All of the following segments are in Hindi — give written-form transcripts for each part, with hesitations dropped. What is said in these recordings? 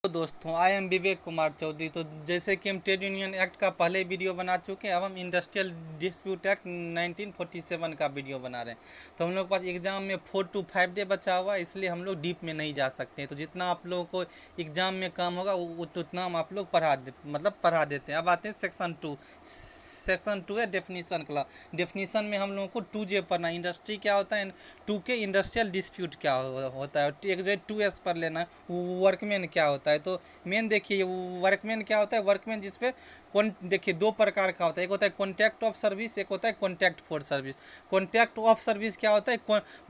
तो दोस्तों आई एम विवेक कुमार चौधरी। तो जैसे कि हम ट्रेड यूनियन एक्ट का पहले वीडियो बना चुके हैं, अब हम इंडस्ट्रियल डिस्प्यूट एक्ट 1947 का वीडियो बना रहे हैं। तो हम लोग के पास एग्ज़ाम में 4 to 5 डे बचा हुआ है, इसलिए हम लोग डीप में नहीं जा सकते हैं। तो जितना आप लोगों को एग्ज़ाम में काम होगा उतना हम आप लोग पढ़ा देते हैं। अब आते हैं सेक्शन 2। सेक्शन 2 है डेफिनीसन का। डेफिनीसन में हम लोगों को 2J पढ़ना, इंडस्ट्री क्या होता है, 2 के इंडस्ट्रियल डिस्प्यूट क्या होता है, एक जो है 2S पर लेना है वर्कमैन क्या होता है। तो मेन देखिए वर्कमैन क्या होता है, वर्कमैन जिसपे देखिए दो प्रकार का होता है, एक होता है कॉन्ट्रैक्ट ऑफ सर्विस, एक होता है contract for service. Contract of service क्या होता है,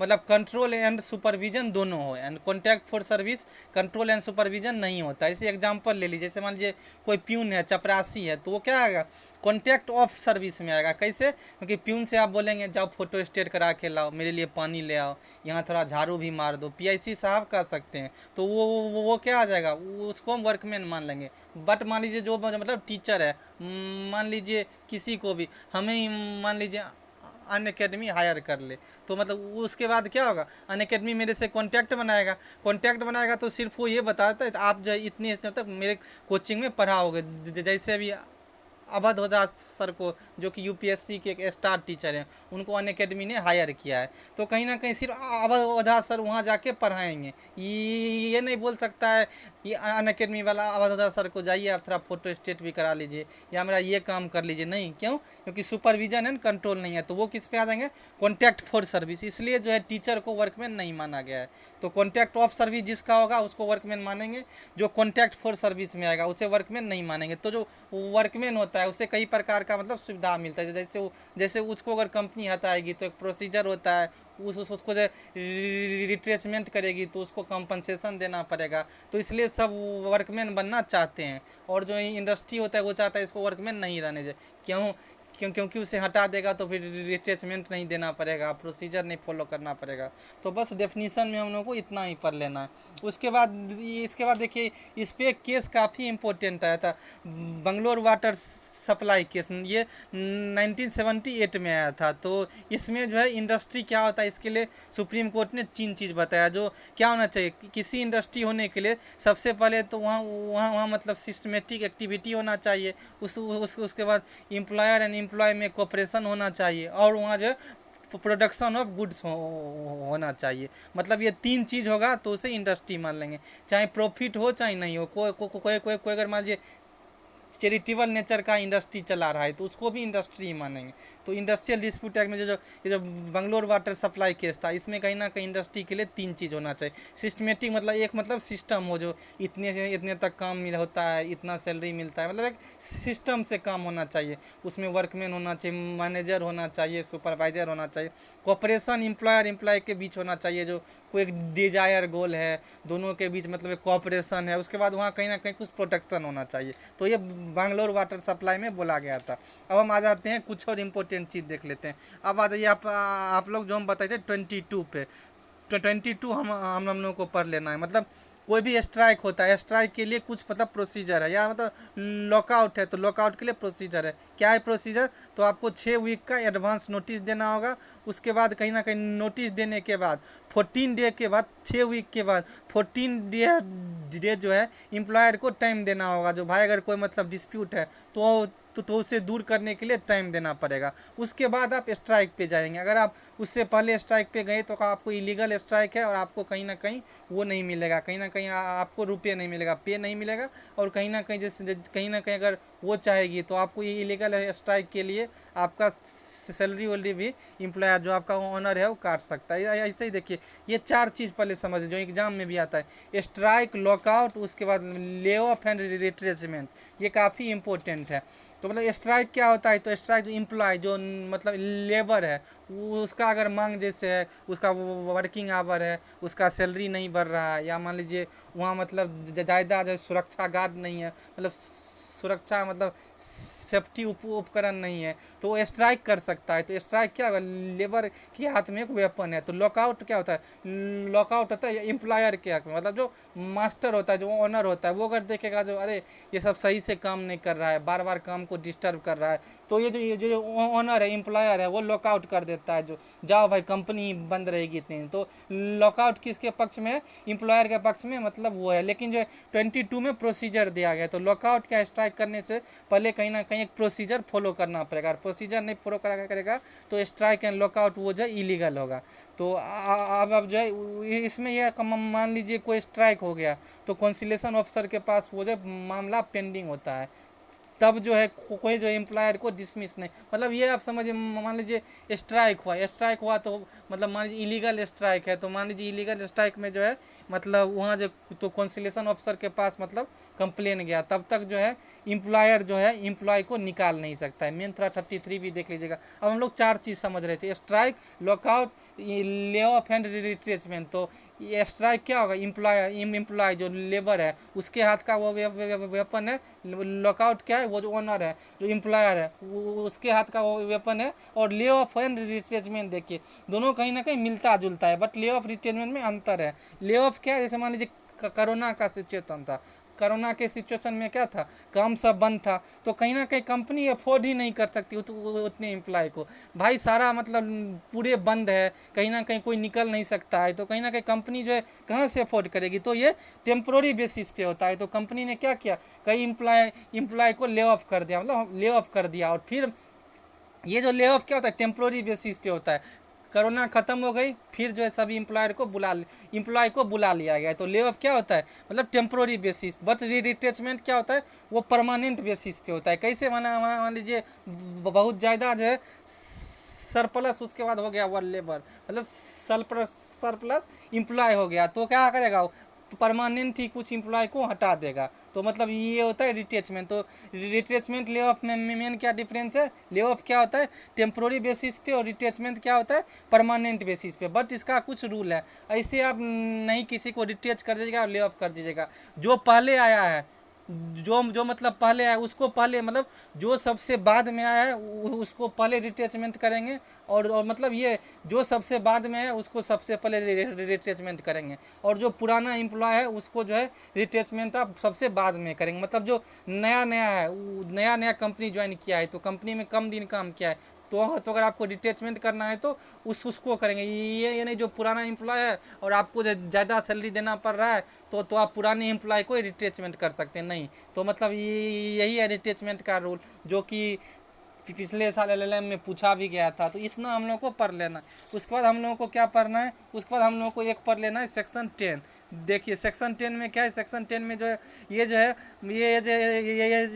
मतलब कंट्रोल एंड सुपरविजन दोनों हो, and contract for service control and supervision नहीं होता है। इसे एग्जांपल ले लीजिए, जैसे मान लीजिए कोई प्यून है, चपरासी है, तो वो क्या आएगा, कॉन्ट्रैक्ट ऑफ सर्विस में आएगा। कैसे, क्योंकि प्यून से आप बोलेंगे जाओ फोटो स्टेट करा के लाओ, मेरे लिए पानी ले आओ, यहाँ थोड़ा झाड़ू भी मार दो, पीआईसी साहब कह सकते हैं, तो वो क्या आ जाएगा, उसको हम वर्कमैन मान लेंगे। बट मान लीजिए जो मतलब टीचर है, मान लीजिए किसी को भी हमें ही मान लीजिए अन अकेडमी हायर कर ले, तो मतलब उसके बाद क्या होगा, अन अकेडमी मेरे से कॉन्टैक्ट बनाएगा। कॉन्टैक्ट बनाएगा तो सिर्फ वो ये बताता है आप जो इतनी तक मेरे कोचिंग में पढ़ाओगे। जैसे अभी अवध ओझा सर को, जो कि यूपीएससी के एक स्टार टीचर हैं, उनको अन अकेडमी ने हायर किया है। तो कहीं ना कहीं सिर्फ अवध ओझा सर वहाँ जाके पढ़ाएंगे, ये नहीं बोल सकता है ये अन अकेडमी वाला अवध ओझा सर को जाइए आप थोड़ा फोटो स्टेट भी करा लीजिए या मेरा ये काम कर लीजिए, नहीं। क्यों, क्योंकि सुपरविजन एंड कंट्रोल नहीं है, तो वो किस पे आ जाएंगे, कॉन्ट्रैक्ट फॉर सर्विस। इसलिए जो है टीचर को वर्कमैन नहीं माना गया है। तो कॉन्ट्रैक्ट ऑफ सर्विस जिसका होगा उसको वर्कमैन मानेंगे, जो कॉन्ट्रैक्ट फॉर सर्विस में आएगा उसे वर्कमैन नहीं मानेंगे। तो जो वर्कमैन होता है उसे कई प्रकार का मतलब सुविधा मिलता है, जैसे उसको अगर कंपनी हटाएगी तो एक प्रोसीजर होता है, उसको जो रिट्रेसमेंट करेगी तो उसको कंपनसेशन देना पड़ेगा। तो इसलिए सब वर्कमैन बनना चाहते हैं, और जो इंडस्ट्री होता है वो चाहता है इसको वर्कमैन नहीं रहने दे। क्योंकि उसे हटा देगा तो फिर रिट्रेसमेंट नहीं देना पड़ेगा, प्रोसीजर नहीं फॉलो करना पड़ेगा। तो बस डेफिनीसन में हम लोग को इतना ही पढ़ लेना है। इसके बाद देखिए इस पर एक केस काफ़ी इंपॉर्टेंट आया था, बंगलोर वाटर सप्लाई केस, ये 1978 में आया था। तो इसमें जो है इंडस्ट्री क्या होता है, इसके लिए सुप्रीम कोर्ट ने 3 चीज़ बताया जो क्या होना चाहिए। किसी इंडस्ट्री होने के लिए सबसे पहले तो वहाँ मतलब सिस्टमेटिक एक्टिविटी होना चाहिए, उसके बाद एम्प्लॉयर एंड एम्प्लॉय में कोऑपरेशन होना चाहिए, और वहाँ जो प्रोडक्शन ऑफ गुड्स होना चाहिए। मतलब ये 3 चीज़ होगा तो उसे इंडस्ट्री मान लेंगे, चाहे प्रॉफिट हो चाहे नहीं हो। कोई अगर मान लीजिए चैरिटेबल नेचर का इंडस्ट्री चला रहा है तो उसको भी इंडस्ट्री मानेंगे। तो इंडस्ट्रियल डिस्प्यूट एक्ट में जो बंगलोर वाटर सप्लाई केस था, इसमें कहीं ना कहीं इंडस्ट्री के लिए 3 चीज़ होना चाहिए। सिस्टमेटिक मतलब एक मतलब सिस्टम हो, जो इतने से इतने तक काम होता है, इतना सैलरी मिलता है, मतलब एक सिस्टम से काम होना चाहिए। उसमें वर्कमैन होना चाहिए, मैनेजर होना चाहिए, सुपरवाइजर होना चाहिए, कोऑपरेशन एम्प्लॉयर एम्प्लॉय के बीच होना चाहिए, जो कोई एक डिजायर गोल है दोनों के बीच, मतलब एक कोऑपरेशन है। उसके बाद वहाँ कहीं ना कहीं कुछ प्रोटेक्शन होना चाहिए। तो ये बैंगलोर वाटर सप्लाई में बोला गया था। अब हम आ जाते हैं, कुछ और इम्पोर्टेंट चीज़ देख लेते हैं। अब आ जाइए आप लोग जो हम बताए थे 22 पे, तो 22 हम लोगों को पढ़ लेना है। मतलब कोई भी स्ट्राइक होता है, स्ट्राइक के लिए कुछ मतलब प्रोसीजर है, या मतलब लॉकआउट है तो लॉकआउट के लिए प्रोसीजर है। क्या है प्रोसीजर, तो आपको 6 वीक का एडवांस नोटिस देना होगा। उसके बाद कहीं ना कहीं नोटिस देने के बाद 14 डे के बाद, 6 वीक के बाद 14 डे जो है एम्प्लॉयर को टाइम देना होगा। जो भाई अगर कोई मतलब डिस्प्यूट है तो उसे दूर करने के लिए टाइम देना पड़ेगा। उसके बाद आप स्ट्राइक पे जाएंगे। अगर आप उससे पहले स्ट्राइक पे गए तो आपको इलीगल स्ट्राइक है, और आपको कहीं ना कहीं वो नहीं मिलेगा, कहीं ना कहीं आपको रुपये नहीं मिलेगा, पे नहीं मिलेगा। और कहीं ना कहीं जैसे कहीं ना कहीं अगर वो चाहेगी तो आपको ये इलीगल स्ट्राइक के लिए आपका सैलरी वैलरी भी एम्प्लॉयर जो आपका ओनर है वो काट सकता है। ऐसे ही देखिए ये 4 चीज़ पहले समझ जो एग्जाम में भी आता है, स्ट्राइक, लॉकआउट, उसके बाद ले ऑफ एंड रिट्रेसमेंट, ये काफ़ी इंपॉर्टेंट है। तो मतलब स्ट्राइक क्या होता है, तो स्ट्राइक जो एम्प्लॉय जो मतलब लेबर है उसका अगर मांग जैसे है, उसका वर्किंग आवर है, उसका सैलरी नहीं बढ़ रहा है, या मान लीजिए वहाँ मतलब ज़्यादा जो सुरक्षा गार्ड नहीं है, मतलब सुरक्षा मतलब सेफ्टी उपकरण नहीं है तो वो स्ट्राइक कर सकता है। तो स्ट्राइक क्या होगा, लेबर के हाथ में एक वेपन है। तो लॉकआउट क्या होता है, लॉकआउट होता है एम्प्लॉयर के हक में, मतलब जो मास्टर होता है, जो ओनर होता है, वो अगर देखेगा जो अरे ये सब सही से काम नहीं कर रहा है, बार बार काम को डिस्टर्ब कर रहा है, तो ये जो ओनर है, एम्प्लॉयर है, वो लॉकआउट कर देता है, जो जाओ भाई कंपनी बंद रहेगी इतने दिन। तो लॉकआउट किसके पक्ष में है, एम्प्लॉयर के पक्ष में, मतलब वो है। लेकिन जो 22 में प्रोसीजर दिया गया, तो लॉकआउट क्या स्ट्राइक करने से पहले कहीं ना कहीं एक प्रोसीजर फॉलो करना पड़ेगा, प्रोसीजर नहीं फॉलो करेगा तो स्ट्राइक एंड लॉकआउट वो जो है इलीगल होगा। तो अब जो है इसमें यह मान लीजिए कोई स्ट्राइक हो गया तो कॉन्सिलेशन ऑफिसर के पास वो जो मामला पेंडिंग होता है, तब जो है कोई जो एम्प्लॉयर को डिसमिस नहीं, मतलब ये आप समझिए, मान लीजिए स्ट्राइक हुआ तो मतलब मान लीजिए इलीगल स्ट्राइक है, तो मान लीजिए इलीगल स्ट्राइक में जो है मतलब वहाँ जो तो कॉन्सिलेशन ऑफिसर के पास मतलब कंप्लेन गया, तब तक जो है एम्प्लॉयर जो है एम्प्लॉय को निकाल नहीं सकता है। मेन थोड़ा 33 भी देख लीजिएगा। अब हम लोग 4 चीज़ समझ रहे थे, strike, lockout, lay off and retrenchment. तो ये स्ट्राइक क्या होगा, एम्प्लॉय जो लेबर है उसके हाथ का वो वेपन है। लॉकआउट क्या है, वो जो ओनर है, जो एम्प्लॉयर है, उसके हाथ का वो वेपन है। और ले ऑफ एंड रिट्रेचमेंट देखिए दोनों कहीं ना कहीं मिलता जुलता है, बट ले ऑफ रिट्रेचमेंट में अंतर है। ले ऑफ क्या है, जैसे मान लीजिए कोरोना का सिचुएशन था, कोरोना के सिचुएशन में क्या था, काम सब बंद था, तो कहीं ना कहीं कंपनी अफोर्ड ही नहीं कर सकती उतने एम्प्लॉय को। भाई सारा मतलब पूरे बंद है, कहीं ना कहीं कोई निकल नहीं सकता है, तो कहीं ना कहीं कंपनी जो है कहाँ से अफोर्ड करेगी। तो ये टेम्प्रोरी बेसिस पे होता है। तो कंपनी ने क्या किया, कई एम्प्लॉय को ले ऑफ कर दिया, मतलब ले ऑफ कर दिया। और फिर ये जो ले ऑफ क्या होता है, टेम्प्रोरी बेसिस पे होता है। कोरोना ख़त्म हो गई, फिर जो है सभी एम्प्लॉय को बुला लिया गया। तो ले ऑफ क्या होता है, मतलब टेम्प्रोरी बेसिस। बट रिट्रेचमेंट क्या होता है, वो परमानेंट बेसिस पे होता है। कैसे मान लीजिए बहुत ज़्यादा जो है सरप्लस उसके बाद हो गया वर लेबर, मतलब सरप्लस एम्प्लॉय हो गया, तो क्या करेगा वो, परमानेंट ही कुछ एम्प्लॉय को हटा देगा। तो मतलब ये होता है रिट्रेचमेंट। तो रिट्रेचमेंट ले ऑफ में मेन क्या डिफरेंस है, ले ऑफ क्या होता है टेम्प्रोरी बेसिस पे, और रिट्रेचमेंट क्या होता है परमानेंट बेसिस पे। बट इसका कुछ रूल है, ऐसे आप नहीं किसी को रिट्रेच कर दीजिएगा और ले ऑफ कर दीजिएगा। जो पहले आया है, जो मतलब पहले आया उसको पहले, मतलब जो सबसे बाद में आया है उसको पहले रिट्रेचमेंट करेंगे, और मतलब ये जो सबसे बाद में है उसको सबसे पहले रिट्रेचमेंट करेंगे, और जो पुराना एम्प्लॉय है उसको जो है रिट्रेचमेंट आप सबसे बाद में करेंगे। मतलब जो नया नया है, नया कंपनी ज्वाइन किया है, तो कंपनी में कम दिन काम किया है, तो अगर आपको रिट्रेचमेंट करना है तो उसको करेंगे। ये नहीं जो पुराना एम्प्लॉय है और आपको ज़्यादा सैलरी देना पड़ रहा है तो आप पुराने एम्प्लॉय को रिट्रेचमेंट कर सकते हैं, नहीं। तो मतलब यही है रिट्रेचमेंट का रूल, जो कि पिछले साल एलएलएम में पूछा भी गया था। तो इतना हम लोग को पढ़ लेना। उसके बाद हम लोगों को क्या पढ़ना है, उसके बाद हम लोगों को एक पढ़ लेना है सेक्शन 10। देखिए सेक्शन 10 में क्या है, सेक्शन 10 में जो है ये जो है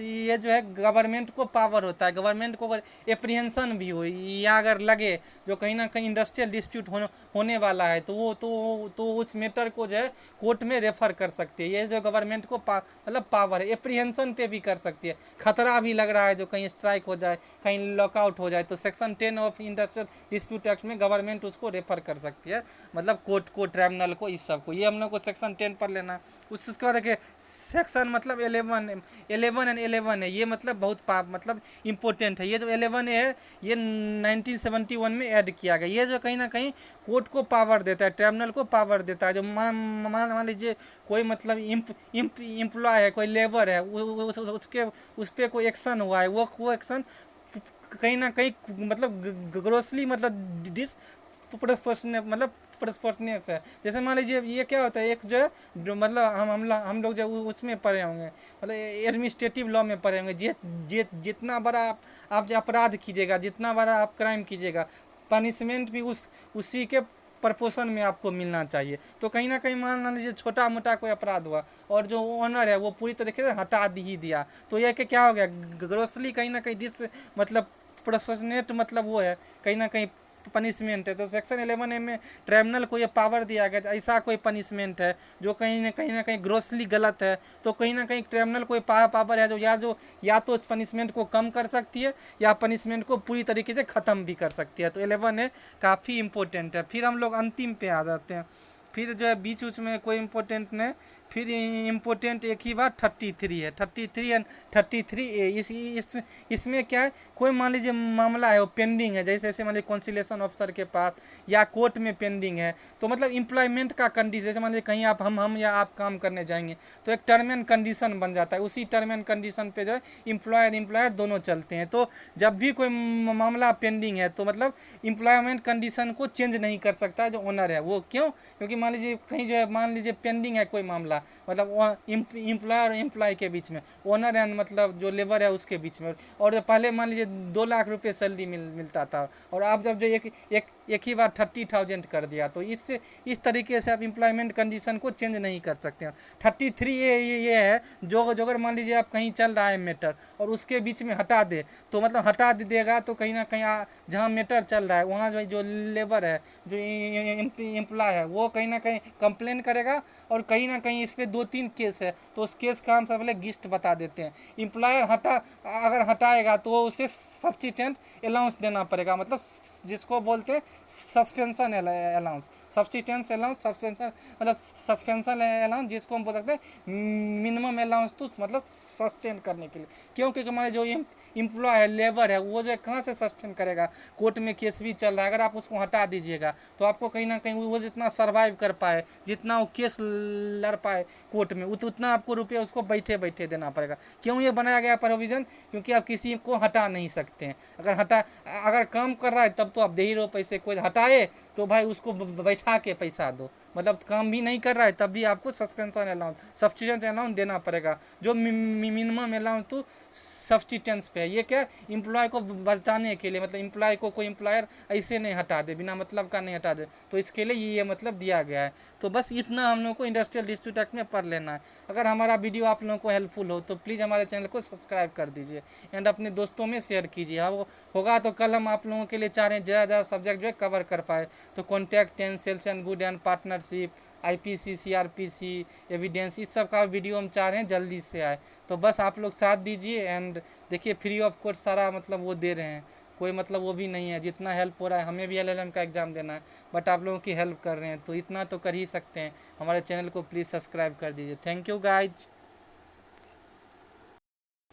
ये जो है गवर्नमेंट को पावर होता है। गवर्नमेंट को अगर एप्रीहेंशन भी हो या अगर लगे जो कहीं ना कहीं इंडस्ट्रियल डिस्प्यूट होने वाला है, तो वो उस मैटर को जो है कोर्ट में रेफर कर सकती है। ये जो गवर्नमेंट को मतलब पावर है, एप्रीहेंशन पे भी कर सकती है। खतरा भी लग रहा है जो कहीं स्ट्राइक हो जाए, कहीं लॉकआउट हो जाए, तो section 10 of industrial dispute act में गवर्नमेंट उसको रेफर कर सकती है, मतलब कोर्ट को, ट्राइब्यूनल को, इस सब को। ये हम लोग को सेक्शन 10 पर लेना। उसके बाद देखिए सेक्शन मतलब 11 एंड 11 है, ये मतलब बहुत मतलब इंपॉर्टेंट है। ये जो 11 है ये 1971 में ऐड किया गया। ये जो कहीं ना कहीं कोर्ट को पावर देता है, ट्राइब्यूनल को पावर देता है। जो मान लीजिए कोई मतलब एम्प्लॉय है, कोई लेबर है, उसके उस पर कोई एक्शन हुआ है, वो एक्शन कहीं ना कहीं मतलब ग्रोसली मतलब प्रोपोर्शनेट है। जैसे मान लीजिए ये क्या होता है, एक जो है जो मतलब हम लोग जो उसमें पढ़े होंगे, मतलब एडमिनिस्ट्रेटिव लॉ में पढ़े होंगे, जितना बड़ा आप जो अपराध कीजिएगा, जितना बड़ा आप क्राइम कीजिएगा, पनिशमेंट भी उसी के प्रपोर्शन में आपको मिलना चाहिए। तो कहीं ना कहीं मान लीजिए छोटा मोटा कोई अपराध हुआ और जो ओनर है वो पूरी तरीके से हटा ही दिया, तो यह कि क्या हो गया, ग्रोसली कहीं ना कहीं मतलब प्रोपोर्शनेट, मतलब वो है कहीं ना कहीं पनिशमेंट है। तो सेक्शन 11 में ट्राइब्यूनल को ये पावर दिया गया, ऐसा कोई पनिशमेंट है जो कहीं ना कहीं ग्रोसली गलत है, तो कहीं ना कहीं ट्राइब्यूनल को पावर है जो या तो उस पनिशमेंट को कम कर सकती है या पनिशमेंट को पूरी तरीके से ख़त्म भी कर सकती है। तो 11 है, काफ़ी इंपॉर्टेंट है। फिर हम लोग अंतिम पे आ जाते हैं। फिर जो है बीच में कोई इंपॉर्टेंट नहीं, फिर इम्पोर्टेंट एक ही बात 33 है, 33 एंड 33A। इसमें क्या है, कोई मान लीजिए मामला है वो पेंडिंग है, जैसे जैसे मान लीजिए कॉन्सिलेशन ऑफिसर के पास या कोर्ट में पेंडिंग है, तो मतलब इम्प्लॉयमेंट का कंडीशन, जैसे मान लीजिए कहीं आप हम या आप काम करने जाएंगे तो एक टर्म एंड कंडीशन बन जाता है, उसी टर्म एंड कंडीशन पे जो है एम्प्लॉयर दोनों चलते हैं। तो जब भी कोई मामला पेंडिंग है तो मतलब एम्प्लॉयमेंट कंडीशन को चेंज नहीं कर सकता है जो ओनर है वो। क्यों? क्योंकि मान लीजिए कहीं जो है मान लीजिए पेंडिंग है कोई मामला, मतलब एम्प्लॉयर और एम्प्लॉय के बीच में, ओनर एंड मतलब जो लेबर है उसके बीच में, और पहले मान लीजिए 2 लाख रुपये सैलरी मिलता था, और आप जब जो एक ही बार 30,000 कर दिया, तो इससे इस तरीके से आप एम्प्लॉयमेंट कंडीशन को चेंज नहीं कर सकते हैं। 33A ये है जो अगर मान लीजिए आप कहीं चल रहा है मैटर और उसके बीच में हटा दे, तो मतलब हटा देगा तो कहीं ना कहीं जहाँ मैटर चल रहा है वहाँ जो लेबर है, जो एम्प्लॉय है, वो कहीं ना कहीं कंप्लेन करेगा, और कहीं ना कहीं इस पर 2-3 केस है, तो उस केस का हम सब पहले गिस्ट बता देते हैं। एम्प्लॉयर अगर हटाएगा तो उसे सब्स्टिटेंट अलाउंस देना पड़ेगा, मतलब जिसको बोलते हैं सस्पेंशन अलाउंस, सब्स्टिटेंस अलाउंस, सस्पेंशन मतलब सस्पेंशन अलाउंस, जिसको हम बोल सकते हैं मिनिमम अलाउंस टू मतलब सस्टेन करने के लिए। क्यों? क्योंकि हमारे जो एम्प्लॉय है, लेबर है, वो जो है कहाँ से सस्टेन करेगा, कोर्ट में केस भी चल रहा है, अगर आप उसको हटा दीजिएगा तो आपको कहीं ना कहीं वो जितना सर्वाइव कर पाए, जितना वो केस लड़ पाए कोर्ट में, उतना आपको रुपये उसको बैठे बैठे देना पड़ेगा। क्यों ये बनाया गया प्रोविज़न? क्योंकि आप किसी को हटा नहीं सकते हैं। अगर काम कर रहा है तब तो आप दे ही रहो पैसे, कोई हटाए तो भाई उसको बैठा के पैसा दो, मतलब काम भी नहीं कर रहा है तब भी आपको सस्पेंशन अलाउंस, सब्स्टिटेंस अलाउंस देना पड़ेगा, जो मिनिमम अलाउंस टू सब्स्टिटेंस पे है। ये क्या, एम्प्लॉय को बचाने के लिए, मतलब एम्प्लॉय को कोई एम्प्लॉयर ऐसे नहीं हटा दे, बिना मतलब का नहीं हटा दे, तो इसके लिए ये मतलब दिया गया है। तो बस इतना हम लोग को इंडस्ट्रियल डिस्प्यूट एक्ट में पढ़ लेना है। अगर हमारा वीडियो आप लोगों को हेल्पफुल हो तो प्लीज़ हमारे चैनल को सब्सक्राइब कर दीजिए एंड अपने दोस्तों में शेयर कीजिए। हाँ, वो होगा तो कल हम आप लोगों के लिए चाह रहे हैं ज़्यादा सब्जेक्ट जो है कवर कर पाए, तो contact and sales and good and partnership, IPC, CRPC, evidence, इस सब का वीडियो हम चाह रहे हैं जल्दी से आए। तो बस आप लोग साथ दीजिए एंड देखिए फ्री ऑफ कॉस्ट सारा मतलब वो दे रहे हैं, कोई मतलब वो भी नहीं है, जितना हेल्प हो रहा है, हमें भी LLM का एग्ज़ाम देना है बट आप लोगों की हेल्प कर रहे हैं, तो इतना तो कर ही सकते हैं। हमारे चैनल को प्लीज़ सब्सक्राइब कर दीजिए। Thank you guys.